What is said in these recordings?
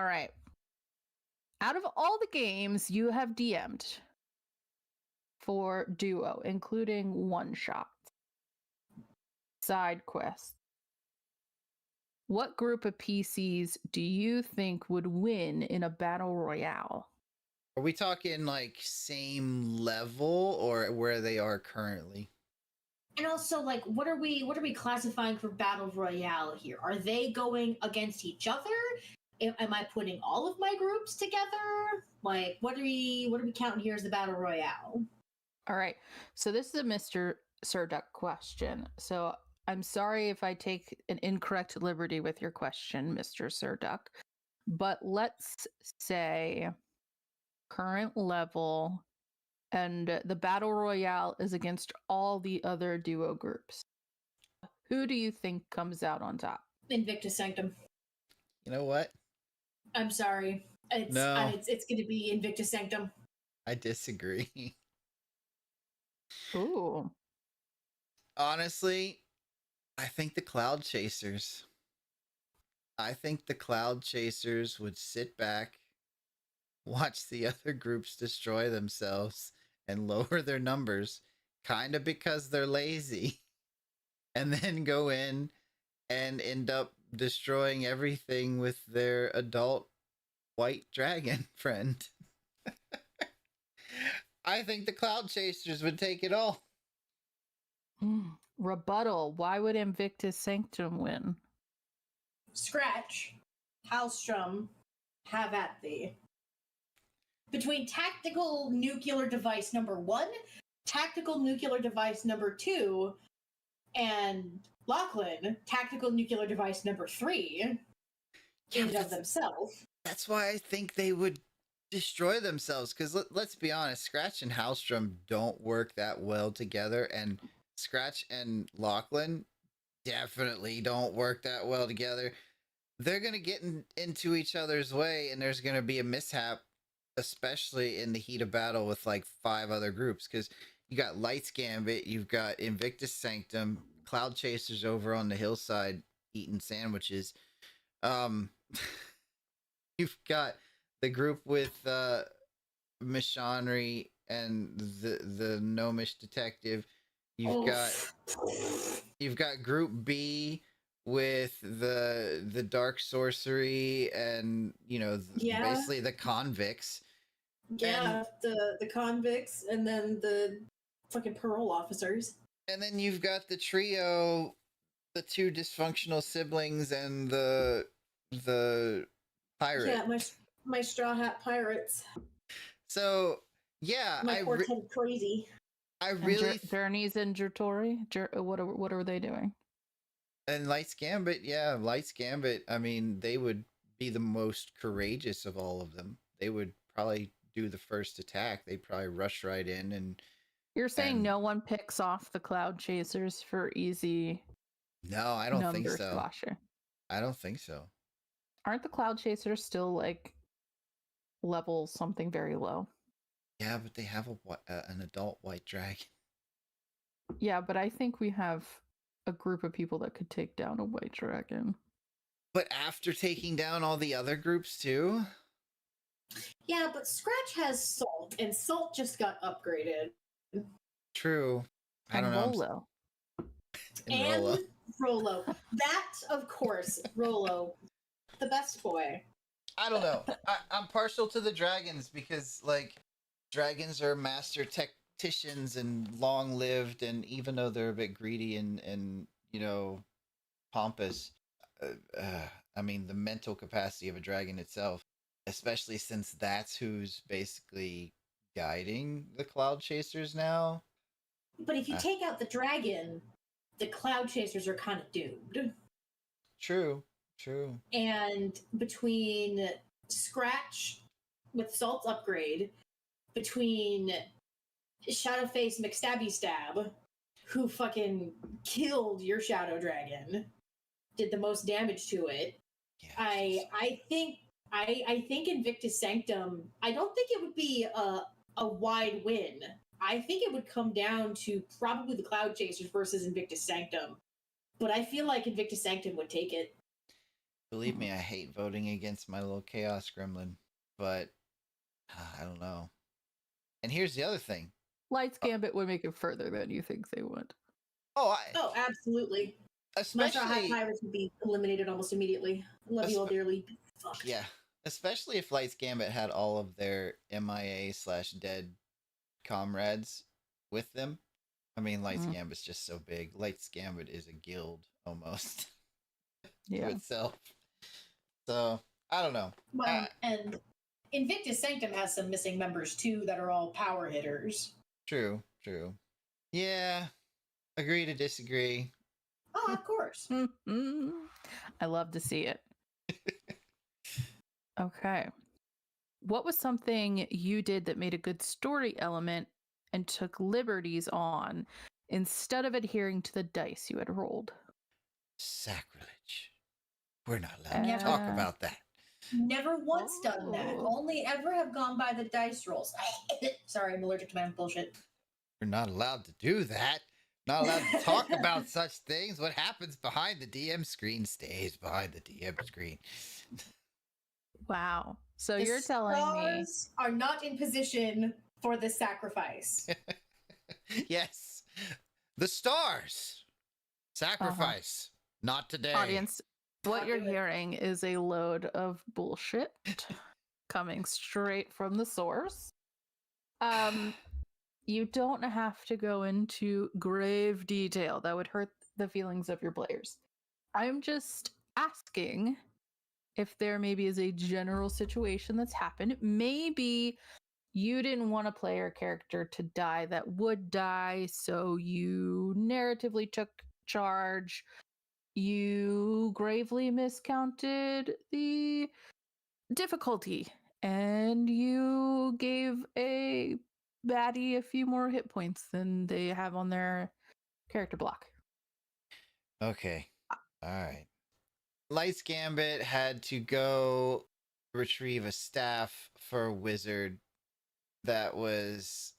All right. Out of all the games you have DM'd for DuWo, including one-shots, side quests, what group of PCs do you think would win in a battle royale? Are we talking like same level or where they are currently? And also, like, what are we classifying for battle royale here? Are they going against each other? Am I putting all of my groups together? Like, what are we counting here as the battle royale? All right. So this is a Mr. Surduck question. So I'm sorry if I take an incorrect liberty with your question, Mr. Surduck. But let's say current level and the battle royale is against all the other DuWo groups. Who do you think comes out on top? Invictus Sanctum. You know what? I'm sorry. It's going to be Invictus Sanctum. I disagree. Ooh. Honestly, I think the Cloud Chasers. I think the Cloud Chasers would sit back, watch the other groups destroy themselves and lower their numbers, kind of because they're lazy, and then go in and end up destroying everything with their adult white dragon friend. I think the Cloud Chasers would take it all. Rebuttal. Why would Invictus Sanctum win? Scratch, Halstrom, have at thee. Between tactical nuclear device number 1, tactical nuclear device number 2, and Lachlan, tactical nuclear device number 3, in and of themselves. That's why I think they would destroy themselves, because let's be honest, Scratch and Halstrom don't work that well together, and Scratch and Lachlan definitely don't work that well together. They're going to get into each other's way, and there's going to be a mishap, especially in the heat of battle with like 5 other groups, because you got Lights Gambit, you've got Invictus Sanctum, Cloud Chasers over on the hillside eating sandwiches. You've got the group with Mishanri and the gnomish detective. You've got Group B with the dark sorcery and basically the convicts. Yeah, the convicts and then the fucking parole officers. And then you've got the trio, the 2 dysfunctional siblings and the pirate. Yeah, my straw hat pirates. So yeah, my quartet crazy. I really Journeys and Jertori. What are they doing? And Lights Gambit, yeah, Lights Gambit. I mean, they would be the most courageous of all of them. They would probably do the first attack. They'd probably rush right in and. You're saying no one picks off the Cloud Chasers for easy. No, I don't think so. Squasher. I don't think so. Aren't the Cloud Chasers still like level something very low? Yeah, but they have an adult white dragon. Yeah, but I think we have a group of people that could take down a white dragon. But after taking down all the other groups too? Yeah, but Scratch has Salt, and Salt just got upgraded. True. I don't know. Rolo. And Rolo. That, of course, Rolo. The best boy. I don't know. I'm partial to the dragons because, like, dragons are master tacticians and long-lived, and even though they're a bit greedy and pompous, I mean, the mental capacity of a dragon itself, especially since that's who's basically guiding the Cloud Chasers now. But if you take out the dragon, the Cloud Chasers are kind of doomed. True. And between Scratch with Salt's upgrade, between Shadowface McStabby Stab, who fucking killed your Shadow Dragon, did the most damage to it. Yeah. I think Invictus Sanctum, I don't think it would be a wide win. I think it would come down to probably the Cloud Chasers versus Invictus Sanctum. But I feel like Invictus Sanctum would take it. Believe me, I hate voting against my little chaos gremlin, but I don't know. And here's the other thing. Lights Gambit would make it further than you think they would. Oh, absolutely. Especially High Pirates would be eliminated almost immediately. Love you all dearly. Fucked. Yeah, especially if Lights Gambit had all of their MIA/dead comrades with them. I mean, Lights Gambit's just so big. Lights Gambit is a guild almost to itself. So I don't know. Well, and Invictus Sanctum has some missing members too that are all power hitters. True. Yeah, agree to disagree. Oh, of course. I love to see it. Okay. What was something you did that made a good story element and took liberties on instead of adhering to the dice you had rolled? Sacrilege. We're not allowed to talk about that. Never once done that. Only ever have gone by the dice rolls. Sorry, I'm allergic to my own bullshit. We're not allowed to do that. Not allowed to talk about such things. What happens behind the DM screen stays behind the DM screen. Wow. So The you're telling me stars are not in position for the sacrifice. Yes. The stars. Sacrifice. Not today. Audience, what you're hearing is a load of bullshit coming straight from the source. You don't have to go into grave detail. That would hurt the feelings of your players. I'm just asking if there maybe is a general situation that's happened. Maybe you didn't want a player character to die that would die, so you narratively took charge. You gravely miscounted the difficulty, and you gave a baddie a few more hit points than they have on their character block. Okay. All right. Lights Gambit had to go retrieve a staff for a wizard that was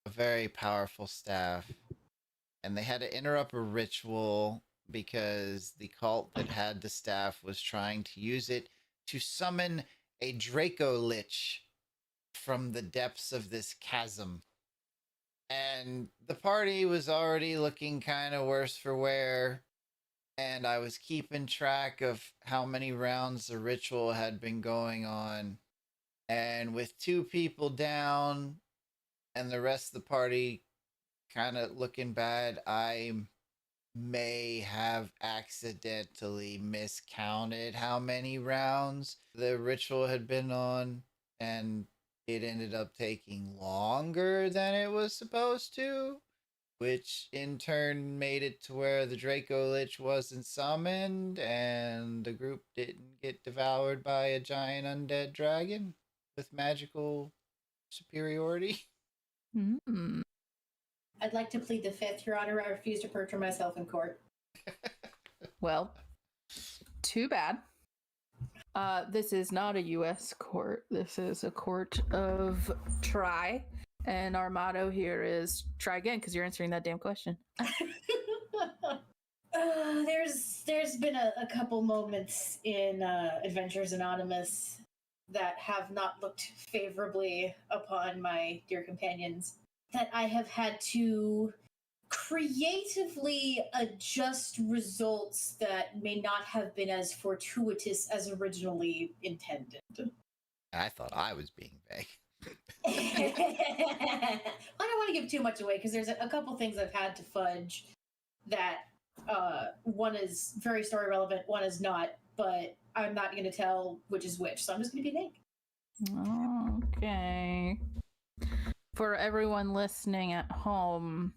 a very powerful staff. And they had to interrupt a ritual because the cult that had the staff was trying to use it to summon a Draco Lich from the depths of this chasm. And the party was already looking kind of worse for wear. And I was keeping track of how many rounds the ritual had been going on. And with 2 people down and the rest of the party kind of looking bad, I may have accidentally miscounted how many rounds the ritual had been on, and it ended up taking longer than it was supposed to, which in turn made it to where the Draco Lich wasn't summoned and the group didn't get devoured by a giant undead dragon with magical superiority. I'd like to plead the fifth, Your Honor. I refuse to perjure myself in court. Well, too bad. This is not a U.S. court. This is a court of try. And our motto here is try again, because you're answering that damn question. There's been a couple moments in Adventures Anonymous that have not looked favorably upon my dear companions, that I have had to creatively adjust results that may not have been as fortuitous as originally intended. I thought I was being vague. I don't want to give too much away because there's a couple things I've had to fudge that one is very story relevant, one is not, but I'm not going to tell which is which, so I'm just going to be vague. Okay. For everyone listening at home,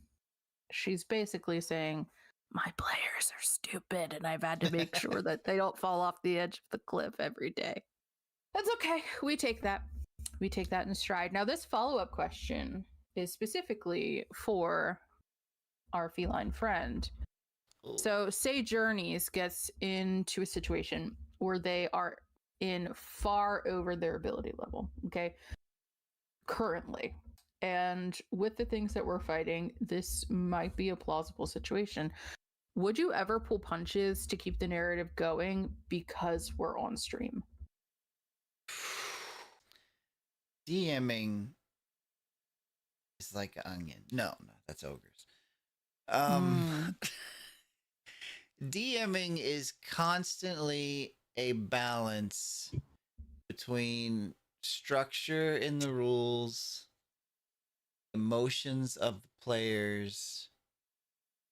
she's basically saying, my players are stupid and I've had to make sure that they don't fall off the edge of the cliff every day. That's okay. We take that. We take that in stride. Now, this follow-up question is specifically for our feline friend. So, say Journeys gets into a situation where they are in far over their ability level, okay? Currently. And with the things that we're fighting, this might be a plausible situation. Would you ever pull punches to keep the narrative going because we're on stream? DMing is like an onion. No, that's ogres. Mm. DMing is constantly a balance between structure in the rules, emotions of the players,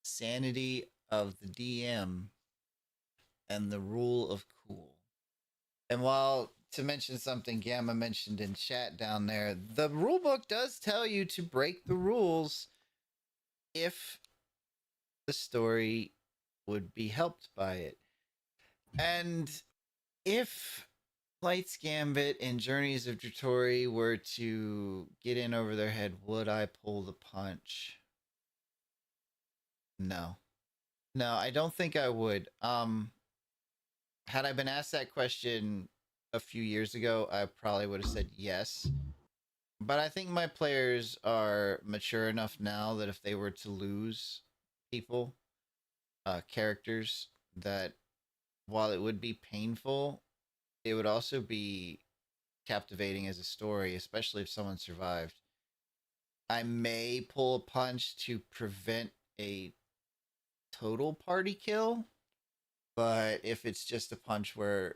sanity of the DM, and the rule of cool. And while to mention something Gamma mentioned in chat down there, the rulebook does tell you to break the rules if the story would be helped by it. And if Light's Gambit and Journeys of Dratori were to get in over their head, would I pull the punch? No. No, I don't think I would. Had I been asked that question a few years ago, I probably would have said yes. But I think my players are mature enough now that if they were to lose people, characters, that while it would be painful, it would also be captivating as a story, especially if someone survived. I may pull a punch to prevent a total party kill, but if it's just a punch where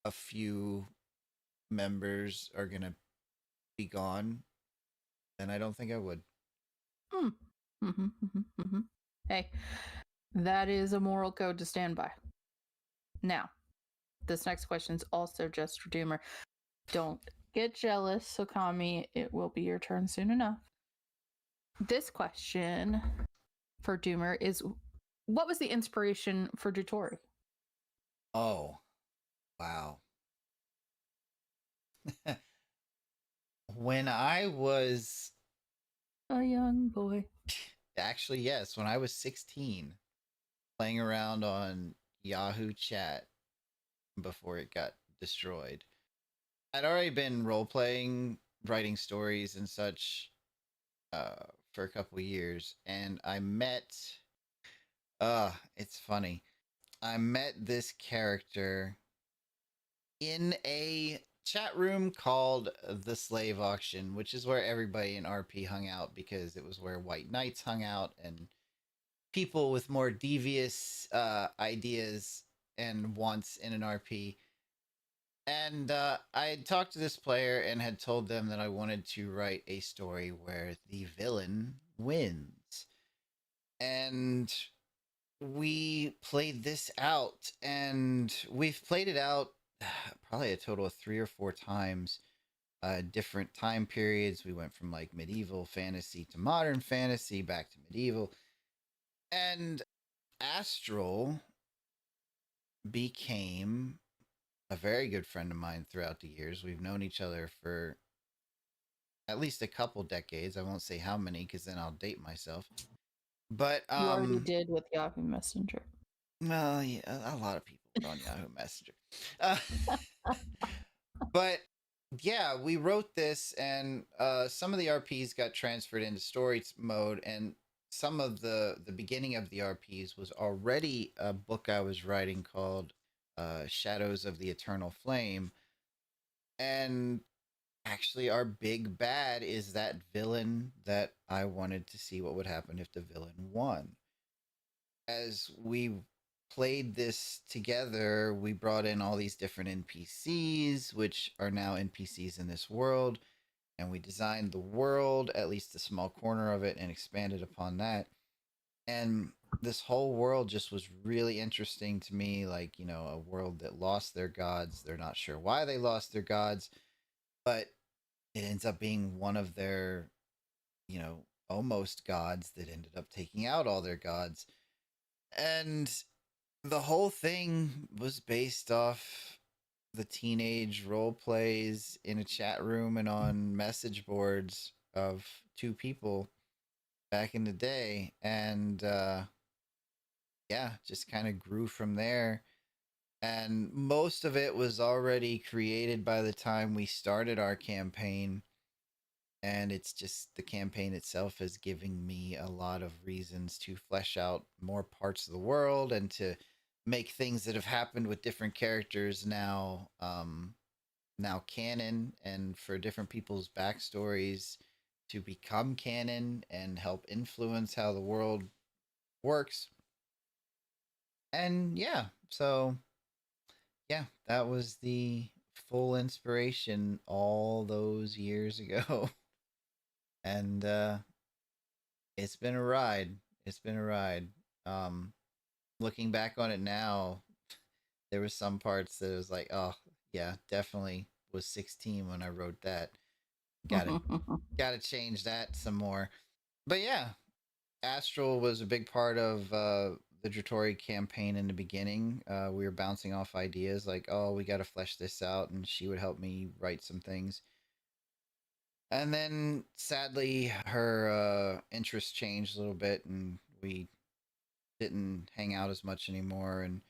a few members are going to be gone, then I don't think I would. Hey, that is a moral code to stand by. Now, this next question is also just for Doomer. Don't get jealous, Okami. It will be your turn soon enough. This question for Doomer is, what was the inspiration for Dratori? Oh, wow. When I was A young boy. actually, yes, when I was 16, playing around on Yahoo Chat before it got destroyed. I'd already been role playing, writing stories and such for a couple years, and I met. It's funny. I met this character in a chat room called the Slave Auction, which is where everybody in RP hung out because it was where white knights hung out and people with more devious ideas and wants in an RP. And I had talked to this player and had told them that I wanted to write a story where the villain wins. And we played this out, and we've played it out probably a total of 3 or 4 times. Different time periods. We went from like medieval fantasy to modern fantasy, back to medieval. And Astral became a very good friend of mine throughout the years. We've known each other for at least a couple decades. I won't say how many because then I'll date myself. But You already did with Yahoo Messenger. well, yeah, a lot of people were on Yahoo Messenger. Uh, but yeah, we wrote this, and some of the RPs got transferred into story mode, and some of the beginning of the RPs was already a book I was writing called Shadows of the Eternal Flame. And actually, our big bad is that villain that I wanted to see what would happen if the villain won. As we played this together, we brought in all these different NPCs, which are now NPCs in this world. And we designed the world, at least a small corner of it, and expanded upon that. And this whole world just was really interesting to me. Like, you know, a world that lost their gods. They're not sure why they lost their gods, but it ends up being one of their, you know, almost gods that ended up taking out all their gods. And the whole thing was based off the teenage role plays in a chat room and on message boards of 2 people back in the day. And yeah, just kind of grew from there. And most of it was already created by the time we started our campaign. and it's just the campaign itself is giving me a lot of reasons to flesh out more parts of the world and to make things that have happened with different characters now canon, and for different people's backstories to become canon and help influence how the world works. And yeah, so yeah, that was the full inspiration all those years ago. And it's been a ride. It's been a ride. Um Looking back on it now, there was some parts that it was like, oh yeah, definitely was 16 when I wrote that. Gotta gotta change that some more. But yeah, Astral was a big part of the Dratori campaign in the beginning. We were bouncing off ideas like, oh, we gotta flesh this out, and she would help me write some things. And then sadly, her interests changed a little bit, and we didn't hang out as much anymore. And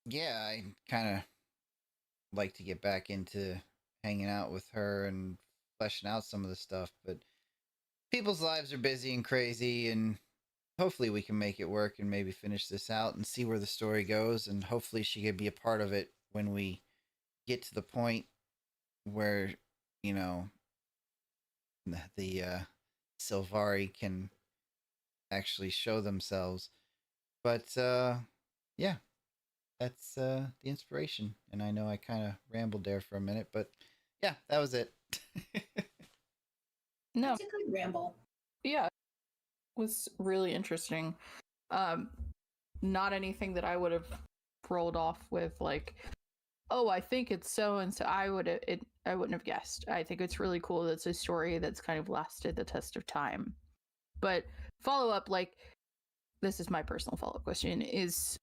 yeah, I kind of like to get back into hanging out with her and fleshing out some of the stuff, but people's lives are busy and crazy, and hopefully we can make it work and maybe finish this out and see where the story goes, and hopefully she could be a part of it when we get to the point where, you know, the Sylvari can actually show themselves. But yeah, that's the inspiration. And I know I kind of rambled there for a minute, but yeah, that was it. No, It's a good ramble. yeah, it was really interesting. Um, not anything that I would have rolled off with like, oh, I think it's so and so. I wouldn't have guessed. I think it's really cool. That's a story that's kind of lasted the test of time. But follow up, like, this is my personal follow up question: is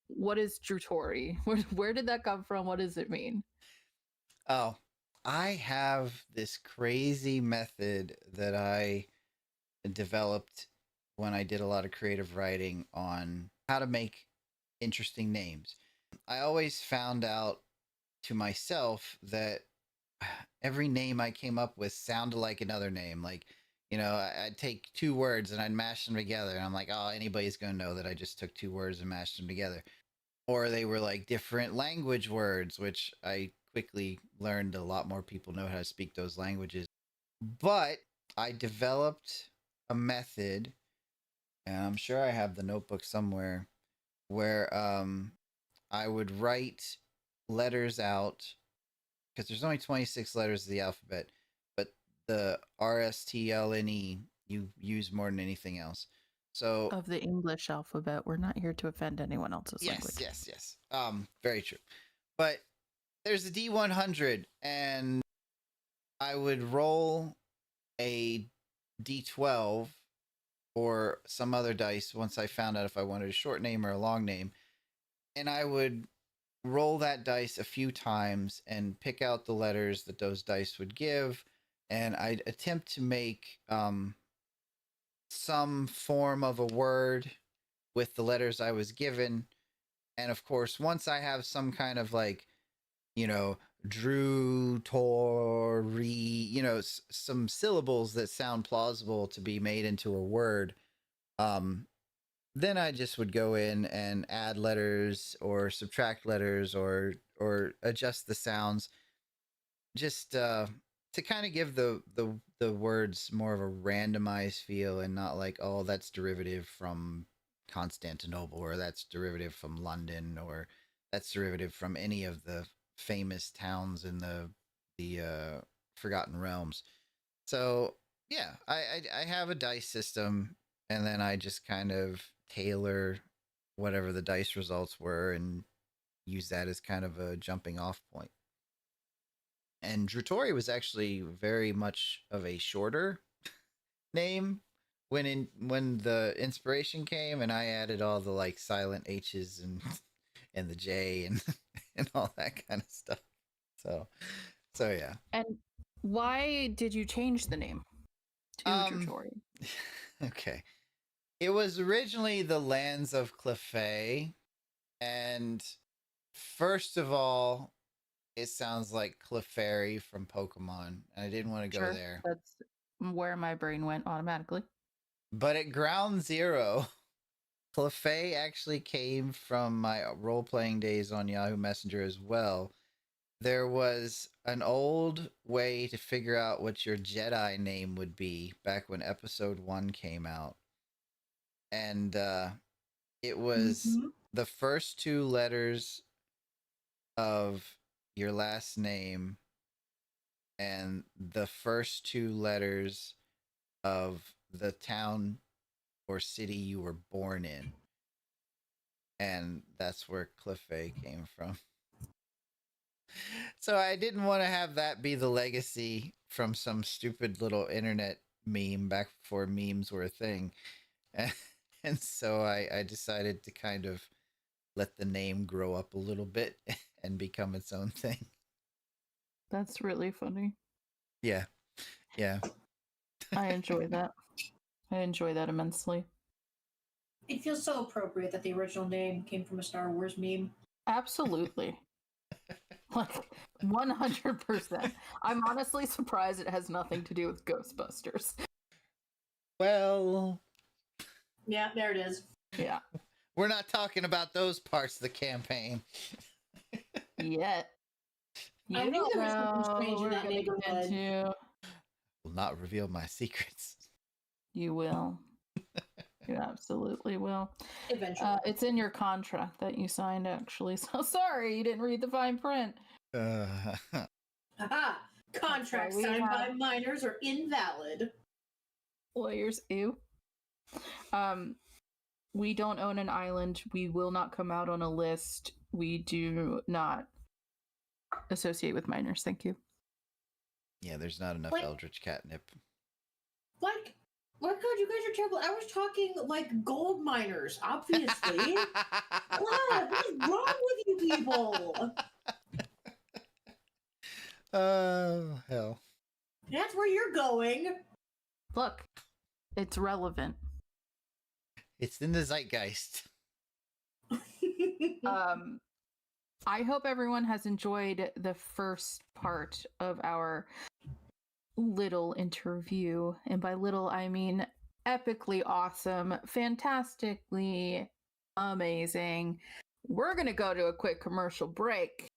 what is Drutori? Where did that come from? What does it mean? Oh, I have this crazy method that I developed when I did a lot of creative writing on how to make interesting names. I always found out to myself that every name I came up with sounded like another name. Like, you know, I'd take two words and I'd mash them together. And I'm like, oh, anybody's going to know that I just took two words and mashed them together. Or they were like different language words, which I quickly learned a lot more people know how to speak those languages. But I developed a method, and I'm sure I have the notebook somewhere, where I would write letters out, because there's only 26 letters of the alphabet, but the RSTLNE you use more than anything else. So Of the English alphabet, we're not here to offend anyone else's yes, language. yes. Very true. But there's a D100, and I would roll a D12 or some other dice once I found out if I wanted a short name or a long name. And I would roll that dice a few times and pick out the letters that those dice would give. And I'd attempt to make some form of a word with the letters I was given. And of course, once I have some kind of like, you know, Drew, Tori, you know, some syllables that sound plausible to be made into a word, then I just would go in and add letters or subtract letters or adjust the sounds, just to kind of give the words more of a randomized feel, and not like, oh, that's derivative from Constantinople, or that's derivative from London, or that's derivative from any of the famous towns in the Forgotten Realms. So yeah, I have a dice system, and then I just kind of tailor whatever the dice results were and use that as kind of a jumping off point. And Drutori was actually very much of a shorter name when the inspiration came, and I added all the like silent H's and and the J and and all that kind of stuff. So yeah. And why did you change the name to Drutori? Okay. It was originally the Lands of Clefairy, and first of all, it sounds like Clefairy from Pokemon, and I didn't want to go Sure, there. that's where my brain went automatically. But at ground zero, Clefairy actually came from my role playing days on Yahoo Messenger as well. There was an old way to figure out what your Jedi name would be back when episode 1 came out. And it was Mhm. the first 2 letters of your last name and the first 2 letters of the town or city you were born in. And that's where Clefairy came from. So I didn't want to have that be the legacy from some stupid little internet meme back before memes were a thing. And so I decided to kind of let the name grow up a little bit and become its own thing. That's really funny. Yeah. Yeah. I enjoy that. I enjoy that immensely. It feels so appropriate that the original name came from a Star Wars meme. Absolutely. Like 100%. I'm honestly surprised it has nothing to do with Ghostbusters. Well, Yeah, there it is. Yeah. we're not talking about those parts of the campaign. Yet. You I knew don't there was something know strange in what that we're gonna get neighborhood. into. Will not reveal my secrets. You will. You absolutely will. Eventually. It's in your contract that you signed, actually. So sorry, you didn't read the fine print. Haha! Contracts we signed by have- minors are invalid. Lawyers, ew. We don't own an island. We will not come out on a list. We do not associate with minors. Thank you. Yeah, there's not enough Like- Eldritch catnip. Like, oh my god, you guys are terrible. I was talking like gold miners, obviously. God, what is wrong with you people? Oh, hell. That's where you're going. Look, it's relevant. It's in the zeitgeist. I hope everyone has enjoyed the first part of our little interview. And by little, I mean epically awesome, fantastically amazing. We're going to go to a quick commercial break.